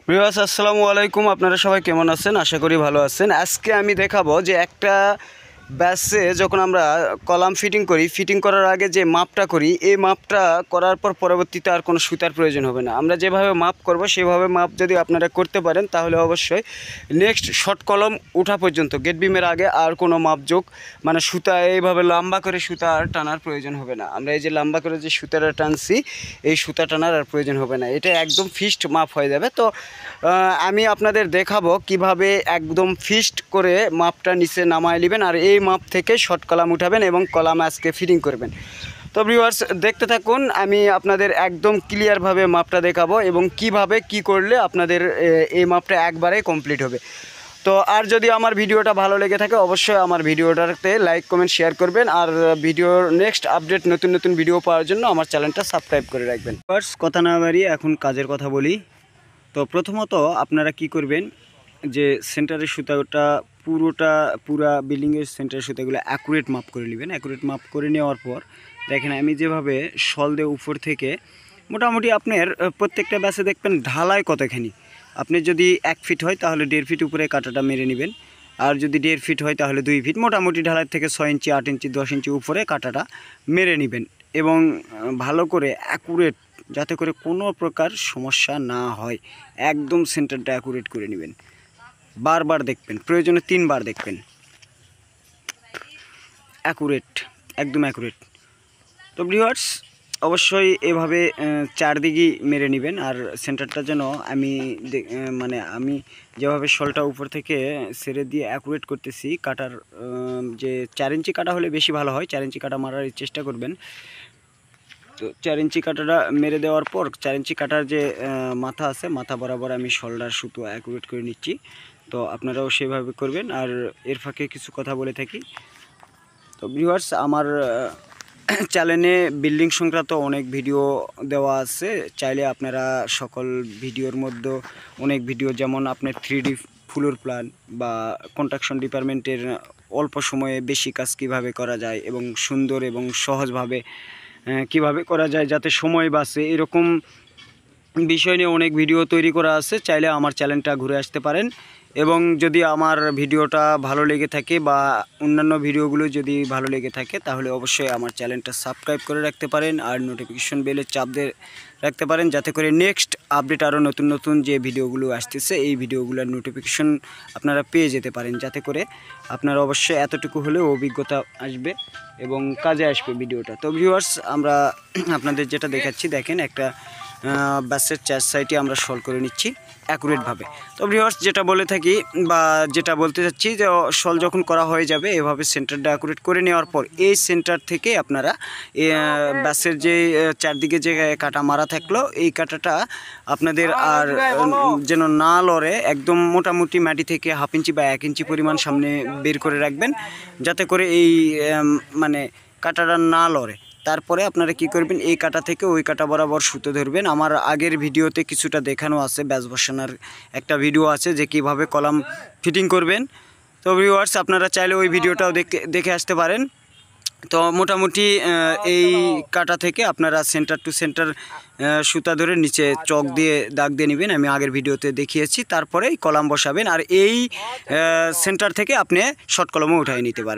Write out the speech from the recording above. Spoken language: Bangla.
ভিউয়ার্স আসসালামু আলাইকুম। আপনারা সবাই কেমন আছেন? আশা করি ভালো আছেন। আজকে আমি দেখাবো যে একটা ব্যাসে যখন আমরা কলাম ফিটিং করার আগে যে মাপটা করি, এই মাপটা করার পর পরবর্তীতে আর কোনো সুতার প্রয়োজন হবে না। আমরা যেভাবে মাপ করব সেভাবে মাপ যদি আপনারা করতে পারেন তাহলে অবশ্যই নেক্সট শর্ট কলম ওঠা পর্যন্ত গেট বিমের আগে আর কোনো মাপযোগ মানে সুতা এইভাবে লম্বা করে সুতা আর টানার প্রয়োজন হবে না। আমরা এই যে লম্বা করে যে সুতাটা টানছি এই সুতা টানার আর প্রয়োজন হবে না। এটা একদম ফিক্সড মাপ হয়ে যাবে। তো আমি আপনাদের দেখাবো কিভাবে একদম ফিক্সড করে মাপটা নিচে নামায় নেবেন আর এই মাপ থেকে শর্ট কলাম উঠাবেন এবং কলাম আজকে ফিটিং করবেন। তো ভিউয়ার্স দেখতে থাকুন, আমি আপনাদের একদম ক্লিয়ারভাবে মাপটা দেখাবো এবং কিভাবে কি করলে আপনাদের এই মাপটা একবারে কমপ্লিট হবে। তো আর যদি আমার ভিডিওটা ভালো লেগে থাকে অবশ্যই আমার ভিডিওটাতে লাইক কমেন্ট শেয়ার করবেন আর ভিডিওর নেক্সট আপডেট নতুন নতুন ভিডিও পাওয়ার জন্য আমার চ্যানেলটা সাবস্ক্রাইব করে রাখবেন। ফার্স্ট কথা না বাড়িয়ে এখন কাজের কথা বলি। তো প্রথমত আপনারা কি করবেন, যে সেন্টারের সুতাটা পুরা বিল্ডিংয়ের সেন্টারের সুতাগুলো অ্যাকুরেট মাপ করে নেবেন। অ্যাকুরেট মাপ করে নেওয়ার পর দেখেন আমি যেভাবে শল দিয়ে উপর থেকে মোটামুটি আপনার প্রত্যেকটা ব্যাসে দেখবেন ঢালাই কতখানি। আপনি যদি 1 ফিট হয় তাহলে 1.5 ফিট উপরে কাটাটা মেরে নেবেন, আর যদি 1.5 ফিট হয় তাহলে 2 ফিট, মোটামুটি ঢালাই থেকে 6 ইঞ্চি 8 ইঞ্চি 10 ইঞ্চি উপরে কাটাটা মেরে নেবেন এবং ভালো করে অ্যাকুরেট, যাতে করে কোনো প্রকার সমস্যা না হয় একদম সেন্টারটা অ্যাকুরেট করে নেবেন। বারবার দেখবেন, প্রয়োজনে 3 বার দেখবেন, অ্যাকুরেট, একদম অ্যাকুরেট। তো ভিউয়ার্স অবশ্যই এভাবে চারদিকই মেরে নেবেন আর সেন্টারটা যেন আমি যেভাবে শলটা উপর থেকে ছেড়ে দিয়ে অ্যাকুরেট করতেছি, কাটার যে 4 ইঞ্চি কাটা হলে বেশি ভালো হয়, 4 ইঞ্চি কাটা মারার চেষ্টা করবেন। তো 4 ইঞ্চি কাটাটা মেরে দেওয়ার পর 4 ইঞ্চি কাটার যে মাথা আছে, মাথা বরাবর আমি শোল্ডার সুতো অ্যাকুরেট করে নিচ্ছি। তো আপনারাও সেভাবে করবেন। আর এর ফাঁকে কিছু কথা বলে থাকি। তো ভিউয়ার্স আমার চ্যানেলে বিল্ডিং সংক্রান্ত অনেক ভিডিও দেওয়া আছে, চাইলে আপনারা সকল ভিডিওর মধ্যে অনেক ভিডিও, যেমন আপনার 3D ফ্লোর প্ল্যান বা কনস্ট্রাকশন ডিপার্টমেন্টের অল্প সময়ে বেশি কাজ কিভাবে করা যায় এবং সুন্দর এবং সহজভাবে কিভাবে করা যায় যাতে সময় বাঁচে, এরকম বিষয় নিয়ে অনেক ভিডিও তৈরি করা আছে। চাইলে আমার চ্যানেলটা ঘুরে আসতে পারেন এবং যদি আমার ভিডিওটা ভালো লেগে থাকে বা অন্যান্য ভিডিওগুলো যদি ভালো লেগে থাকে তাহলে অবশ্যই আমার চ্যানেলটা সাবস্ক্রাইব করে রাখতে পারেন আর নোটিফিকেশন বেলের চাপ দিয়ে রাখতে পারেন, যাতে করে নেক্সট আপডেট আরও নতুন নতুন যে ভিডিওগুলো আসতেছে এই ভিডিওগুলোর নোটিফিকেশন আপনারা পেয়ে যেতে পারেন, যাতে করে আপনারা অবশ্যই এতটুকু হলেও অভিজ্ঞতা আসবে এবং কাজে আসবে ভিডিওটা। তো ভিউয়ার্স আমরা আপনাদের যেটা দেখাচ্ছি, দেখেন একটা ব্যাসের 4 সাইডে আমরা শল করে নিচ্ছি অ্যাকুরেটভাবে। তো ভিউয়ার্স যেটা বলে থাকি বা যেটা বলতে চাচ্ছি, যে শল যখন করা হয়ে যাবে এভাবে সেন্টারটা অ্যাকুরেট করে নেওয়ার পর এই সেন্টার থেকে আপনারা ব্যাসের যে চারদিকে যে কাটা মারা থাকলো এই কাটাটা আপনাদের আর যেন না লড়ে, একদম মোটামুটি মাটি থেকে 1/2 ইঞ্চি বা 1 ইঞ্চি পরিমাণ সামনে বের করে রাখবেন, যাতে করে এই কাটাটা না লড়ে। তারপরে আপনারা কি করবেন, এই কাটা থেকে ওই কাটা বরাবর সুতো ধরবেন। আমার আগের ভিডিওতে কিছুটা দেখানো আছে, ব্যাস বসানোর একটা ভিডিও আছে যে কিভাবে কলাম ফিটিং করবেন। তো ভিউয়ার্স আপনারা চাইলে ওই ভিডিওটাও দেখে আসতে পারেন। তো মোটামুটি এই কাটা থেকে আপনারা সেন্টার টু সেন্টার সুতা ধরে নিচে চক দিয়ে দাগ দিয়ে নেবেন, আমি আগের ভিডিওতে দেখিয়েছি। তারপরে কলাম বসাবেন আর এই সেন্টার থেকে আপনি শর্ট কলমও উঠাই নিতে পারেন।